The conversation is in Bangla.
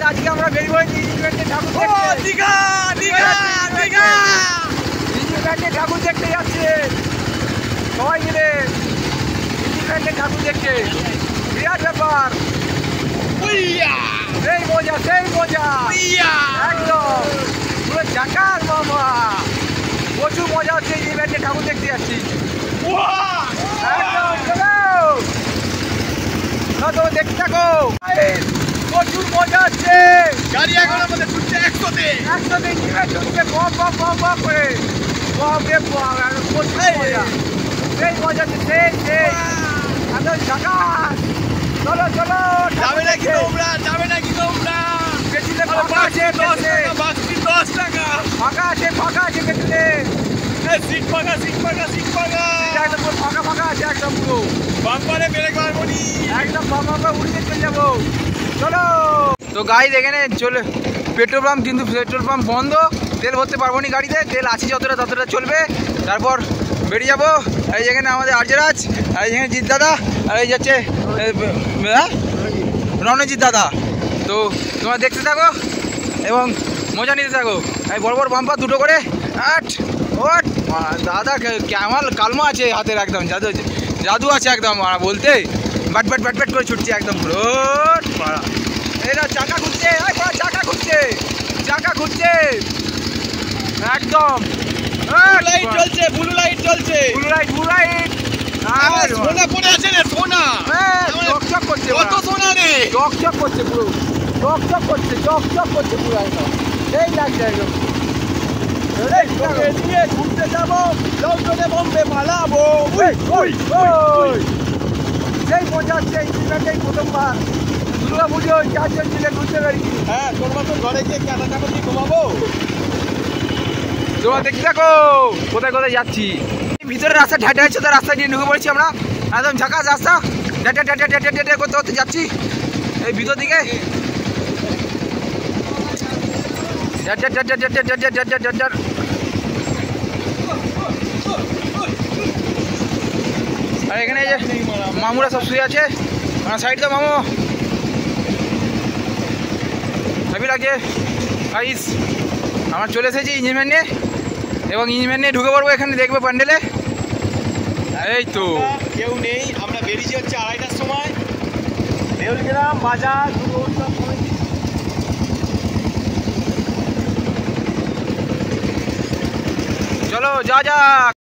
আজকে আমরা বেরিয়ে পড়েছি ঠাকুর দেখতে যাচ্ছে সবাই মিলে ঠাকুর দেখতে বিরাট ব্যাপার সেই মজা একদম পুরো জাকার মামা প্রচুর মজা হচ্ছে ইভেন্টে ঠাকুর দেখতে যাচ্ছি একদম দেখতে থাকো প্রচুর মজা হচ্ছে গাড়ি এখন আমাদের ছুটছে 100-তে ইভেন্ট হচ্ছে বম করে প্রচুর মজা সেই মজা হচ্ছে সেই একদম জাকার চলো যাবে নাকি তোমরা পেছনে ফাঁকা আছে ফাঁকা আছে পেছনে সিট ফাঁকা একদম ফাঁকা আছে একদম পুরো বাম্পারে ব্রেক মারবো নি একদম বাম্পারে উড়িয়ে চলে যাবো চলো তো গাড়ি দেখে নে চলে পেট্রোল পাম্প কিন্তু পেট্রোল পাম্প বন্ধ তেল ভরতে পারবো নি গাড়িতে তেল আছে যতটা চলবে তারপর বেরিয়ে যাবো এই যেখানে আমাদের আর্যরাজ আর এই যেখানে জিৎ দাদা আর এই যাচ্ছে রণজিৎ দাদা তো তোমরা দেখতে থাকো এবং মজা নিতে থাকো এই বড় বাম্পার দুটো করে দাদা আমার কালমা আছে হাতের একদম জাদু আছে একদম বলতে বাট করে ছুটছে একদম পুরো এরা চাকা ঘুরছে একদম ব্লু লাইট চলছে আর সোনা পড়ে আছে রে সোনা চকচক করছে কত সোনা রে চকচক করছে পুরো চকচক করছে পুরো একদম সেই লাগছে একদম নিয়ে ঘুরতে যাবো লন্ডনে বম্বে পালাবো সেই মজা হচ্ছে এই প্রথমবার দুর্গা পুজো 4 জন মিলে ঘুরতে বেরিয়েছি হ্যাঁ তোমরা তো ঘরে গিয়ে কাটাকাটি দিয়ে ঘুমাবো তোমরা দেখতে থাকো কোথায় যাচ্ছি ভিতরে রাস্তা ঢাটা হচ্ছে তো রাস্তা দিয়ে ঢুকে পড়েছি আমরা একদম ঝাঁকাস রাস্তা ঢাটা করতে যাচ্ছি এই ভিতর দিকে আর এখানে এই যে মামুরা সব শুয়ে আছে আমার সাইড তো মামু হেভি লাগছে গাইস আমরা চলে এসেছি ইঞ্জিনম্যান নিয়ে এবং ইঞ্জিনম্যান নিয়ে ঢুকে পড়বো এখানে দেখবো প্যান্ডেলে এই তো কেউ নেই আমরা বেরিয়েছি হচ্ছে 2:30টার সময় দেউলগ্রাম বাজার চলো যা